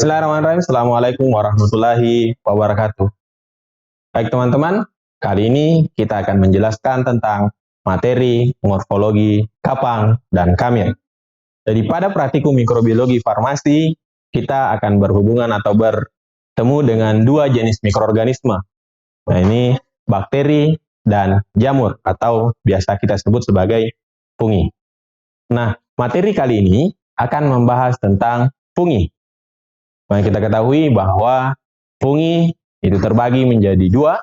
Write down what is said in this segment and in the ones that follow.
Bismillahirrahmanirrahim. Assalamualaikum warahmatullahi wabarakatuh. Baik teman-teman, kali ini kita akan menjelaskan tentang materi morfologi kapang dan kamir. Jadi pada praktikum mikrobiologi farmasi, kita akan berhubungan atau bertemu dengan dua jenis mikroorganisme. Nah, ini bakteri dan jamur atau biasa kita sebut sebagai fungi. Nah, materi kali ini akan membahas tentang fungi. Nah, kita ketahui bahwa fungi itu terbagi menjadi dua.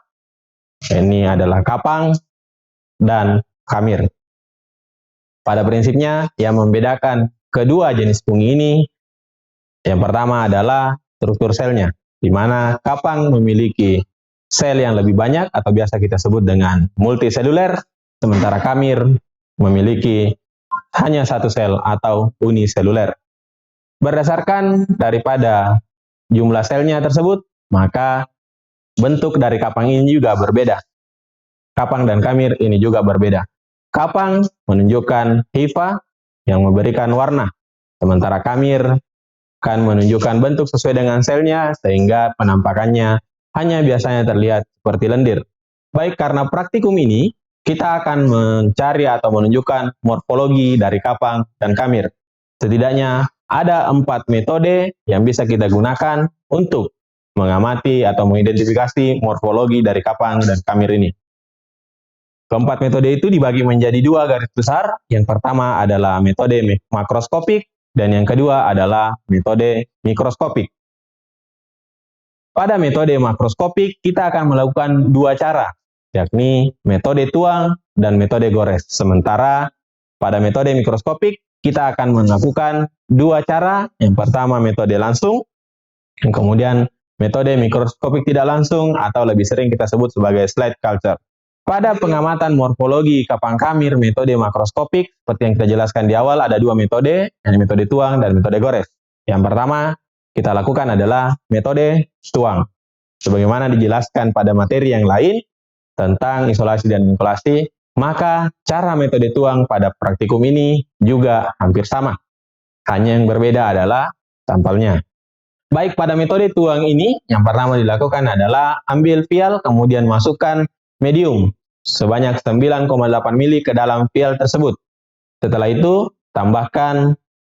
Ini adalah kapang dan kamir. Pada prinsipnya, yang membedakan kedua jenis fungi ini, yang pertama adalah struktur selnya, di mana kapang memiliki sel yang lebih banyak atau biasa kita sebut dengan multiseluler, sementara kamir memiliki hanya satu sel atau uniseluler. Berdasarkan daripada jumlah selnya tersebut, maka bentuk dari kapang ini juga berbeda. Kapang dan kamir ini juga berbeda. Kapang menunjukkan hifa yang memberikan warna, sementara kamir kan menunjukkan bentuk sesuai dengan selnya sehingga penampakannya hanya biasanya terlihat seperti lendir. Baik, karena praktikum ini kita akan mencari atau menunjukkan morfologi dari kapang dan kamir. Setidaknya ada 4 metode yang bisa kita gunakan untuk mengamati atau mengidentifikasi morfologi dari kapang dan kamir ini. Keempat metode itu dibagi menjadi dua garis besar. Yang pertama adalah metode makroskopik dan yang kedua adalah metode mikroskopik. Pada metode makroskopik kita akan melakukan dua cara, yakni metode tuang dan metode gores. Sementara pada metode mikroskopik kita akan melakukan dua cara. Yang pertama metode langsung, kemudian metode mikroskopik tidak langsung atau lebih sering kita sebut sebagai slide culture. Pada pengamatan morfologi kapang kamir metode makroskopik, seperti yang kita jelaskan di awal, ada dua metode, yakni metode tuang dan metode gores. Yang pertama kita lakukan adalah metode tuang. Sebagaimana dijelaskan pada materi yang lain tentang isolasi dan vinkulasi, maka cara metode tuang pada praktikum ini juga hampir sama. Hanya yang berbeda adalah sampelnya. Baik, pada metode tuang ini, yang pertama dilakukan adalah ambil vial, kemudian masukkan medium sebanyak 9,8 mili ke dalam vial tersebut. Setelah itu, tambahkan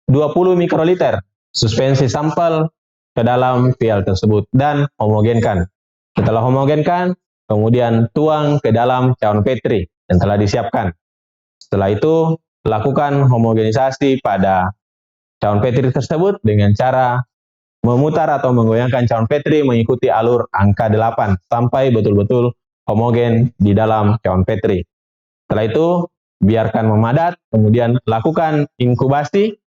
20 mikroliter suspensi sampel ke dalam vial tersebut dan homogenkan. Setelah homogenkan, kemudian tuang ke dalam cawan Petri yang telah disiapkan. Setelah itu, lakukan homogenisasi pada cawan Petri tersebut dengan cara memutar atau menggoyangkan cawan Petri mengikuti alur angka 8 sampai betul-betul homogen di dalam cawan Petri. Setelah itu, biarkan memadat, kemudian lakukan inkubasi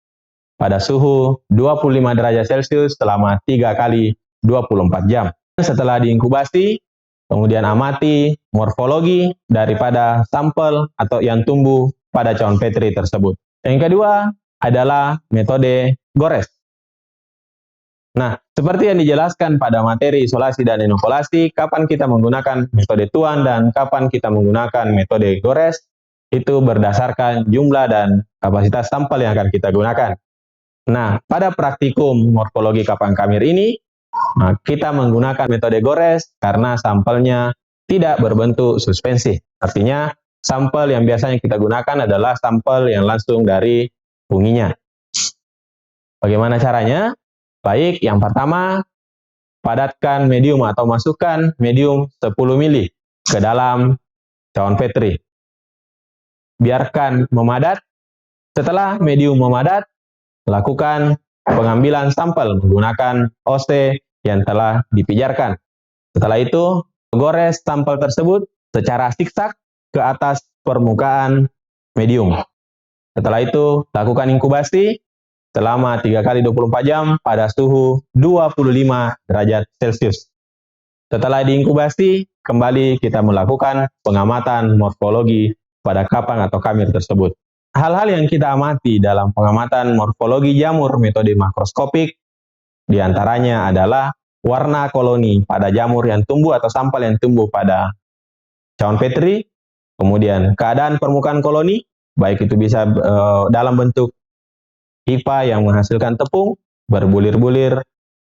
pada suhu 25 derajat Celcius selama 3 kali 24 jam. Setelah diinkubasi, kemudian amati morfologi daripada sampel atau yang tumbuh pada cawan Petri tersebut. Yang kedua adalah metode gores. Nah, seperti yang dijelaskan pada materi isolasi dan inokulasi, kapan kita menggunakan metode tuang dan kapan kita menggunakan metode gores, itu berdasarkan jumlah dan kapasitas sampel yang akan kita gunakan. Nah, pada praktikum morfologi kapang kamir ini, kita menggunakan metode gores karena sampelnya tidak berbentuk suspensi. Artinya, sampel yang biasanya kita gunakan adalah sampel yang langsung dari funginya. Bagaimana caranya? Baik, yang pertama, padatkan medium atau masukkan medium 10 mili ke dalam cawan Petri. Biarkan memadat. Setelah medium memadat, lakukan pengambilan sampel menggunakan OC yang telah dipijarkan. Setelah itu, gores sampel tersebut secara siksak ke atas permukaan medium. Setelah itu, lakukan inkubasi selama 3 kali 24 jam pada suhu 25 derajat Celcius. Setelah diinkubasi, kembali kita melakukan pengamatan morfologi pada kapang atau kamir tersebut. Hal-hal yang kita amati dalam pengamatan morfologi jamur metode makroskopik diantaranya adalah warna koloni pada jamur yang tumbuh atau sampel yang tumbuh pada cawan Petri, kemudian keadaan permukaan koloni, baik itu bisa dalam bentuk hifa yang menghasilkan tepung, berbulir-bulir,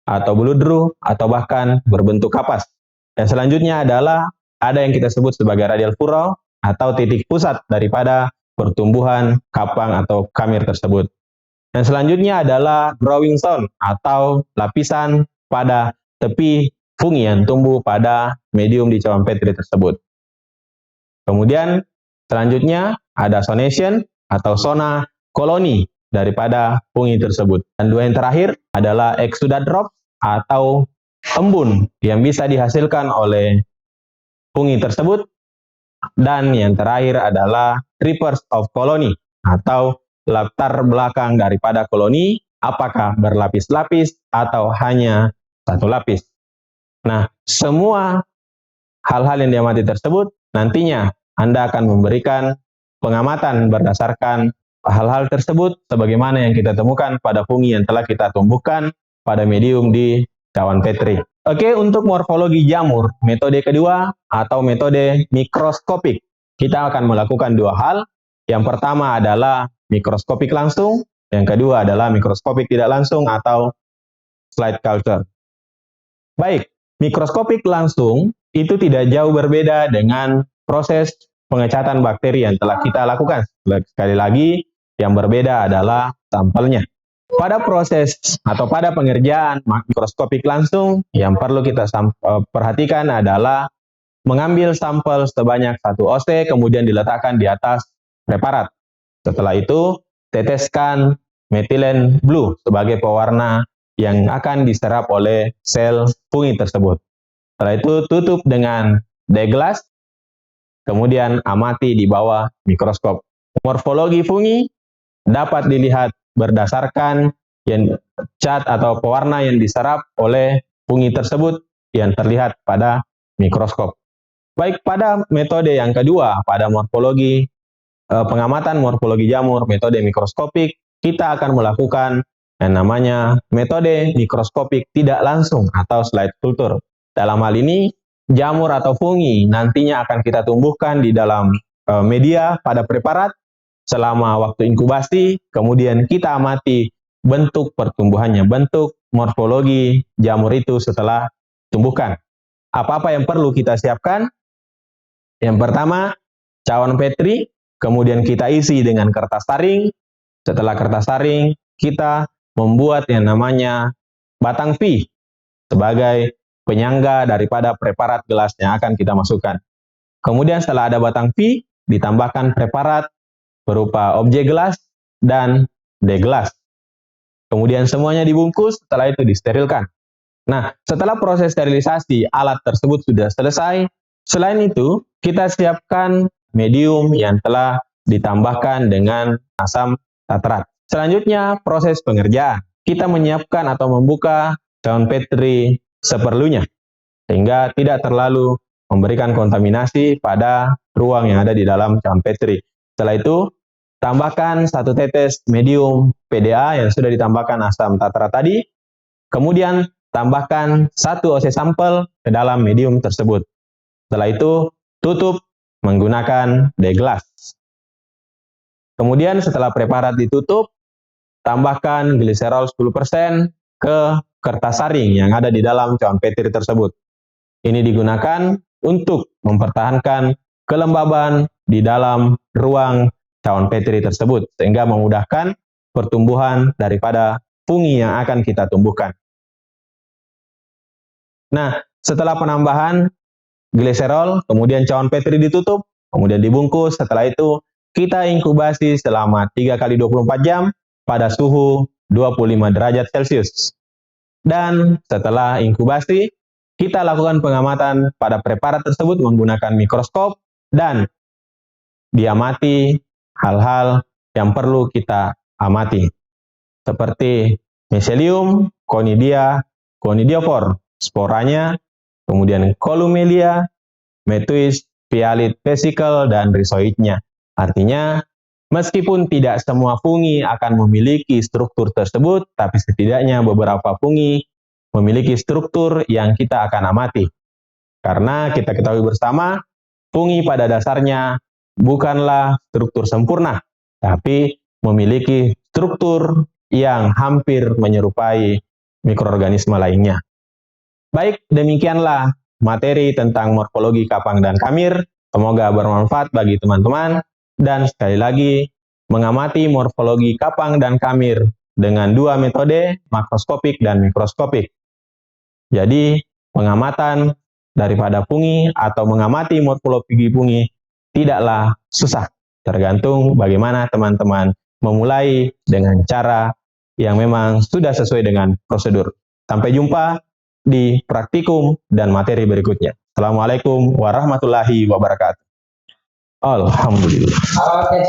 atau beludru, atau bahkan berbentuk kapas. Dan selanjutnya adalah ada yang kita sebut sebagai radial furrow atau titik pusat daripada pertumbuhan kapang atau kamir tersebut. Dan selanjutnya adalah growing zone atau lapisan pada tepi fungi yang tumbuh pada medium di cawan Petri tersebut. Kemudian selanjutnya ada zonation atau zona koloni daripada fungi tersebut. Dan dua yang terakhir adalah exudate drops atau embun yang bisa dihasilkan oleh fungi tersebut. Dan yang terakhir adalah reverse of colony atau latar belakang daripada koloni, apakah berlapis-lapis atau hanya satu lapis. Nah, semua hal-hal yang diamati tersebut nantinya Anda akan memberikan pengamatan berdasarkan hal-hal tersebut sebagaimana yang kita temukan pada fungi yang telah kita tumbuhkan pada medium di cawan Petri. Oke, untuk morfologi jamur, metode kedua atau metode mikroskopik, kita akan melakukan dua hal. Yang pertama adalah mikroskopik langsung, yang kedua adalah mikroskopik tidak langsung atau slide culture. Baik, mikroskopik langsung itu tidak jauh berbeda dengan proses pengecatan bakteri yang telah kita lakukan. Sekali lagi, yang berbeda adalah sampelnya. Pada proses atau pada pengerjaan mikroskopik langsung, yang perlu kita perhatikan adalah mengambil sampel sebanyak 1 oz, kemudian diletakkan di atas preparat. Setelah itu, teteskan metilen blue sebagai pewarna yang akan diserap oleh sel fungi tersebut. Setelah itu, tutup dengan deglass, kemudian amati di bawah mikroskop. Morfologi fungi dapat dilihat berdasarkan cat atau pewarna yang diserap oleh fungi tersebut yang terlihat pada mikroskop. Baik, pada metode yang kedua, pada morfologi pengamatan morfologi jamur, metode mikroskopik, kita akan melakukan yang namanya metode mikroskopik tidak langsung atau slide culture. Dalam hal ini, jamur atau fungi nantinya akan kita tumbuhkan di dalam media pada preparat selama waktu inkubasi, kemudian kita amati bentuk pertumbuhannya, bentuk morfologi jamur itu setelah tumbuhkan. Apa-apa yang perlu kita siapkan? Yang pertama, cawan Petri, kemudian kita isi dengan kertas taring. Setelah kertas taring, kita membuat yang namanya batang V sebagai penyangga daripada preparat gelas yang akan kita masukkan. Kemudian setelah ada batang V, ditambahkan preparat berupa objek gelas dan deglas. Kemudian semuanya dibungkus, setelah itu disterilkan. Nah, setelah proses sterilisasi, alat tersebut sudah selesai. Selain itu, kita siapkan medium yang telah ditambahkan dengan asam tartrat. Selanjutnya, proses pengerjaan. Kita menyiapkan atau membuka cawan Petri seperlunya, sehingga tidak terlalu memberikan kontaminasi pada ruang yang ada di dalam cawan Petri. Setelah itu, tambahkan 1 tetes medium PDA yang sudah ditambahkan asam tartrat tadi. Kemudian, tambahkan 1 oz sampel ke dalam medium tersebut. Setelah itu, tutup menggunakan deglass. Kemudian setelah preparat ditutup, tambahkan gliserol 10% ke kertas saring yang ada di dalam cawan Petri tersebut. Ini digunakan untuk mempertahankan kelembaban di dalam ruang cawan Petri tersebut, sehingga memudahkan pertumbuhan daripada fungi yang akan kita tumbuhkan. Nah, setelah penambahan gliserol, kemudian cawan Petri ditutup, kemudian dibungkus. Setelah itu, kita inkubasi selama 3 kali 24 jam pada suhu 25 derajat Celcius. Dan setelah inkubasi, kita lakukan pengamatan pada preparat tersebut menggunakan mikroskop dan diamati hal-hal yang perlu kita amati, seperti Mycelium, Conidia, Conidiophore, sporanya, kemudian Columelia, Methuis, Phyalid vesicle, dan rhizoidnya. Artinya, meskipun tidak semua fungi akan memiliki struktur tersebut, tapi setidaknya beberapa fungi memiliki struktur yang kita akan amati. Karena kita ketahui bersama, fungi pada dasarnya bukanlah struktur sempurna, tapi memiliki struktur yang hampir menyerupai mikroorganisme lainnya. Baik, demikianlah materi tentang morfologi kapang dan kamir. Semoga bermanfaat bagi teman-teman. Dan sekali lagi, mengamati morfologi kapang dan kamir dengan dua metode, makroskopik dan mikroskopik. Jadi, pengamatan daripada fungi atau mengamati morfologi fungi tidaklah susah. Tergantung bagaimana teman-teman memulai dengan cara yang memang sudah sesuai dengan prosedur. Sampai jumpa di praktikum dan materi berikutnya. Assalamualaikum warahmatullahi wabarakatuh. Alhamdulillah. Oke.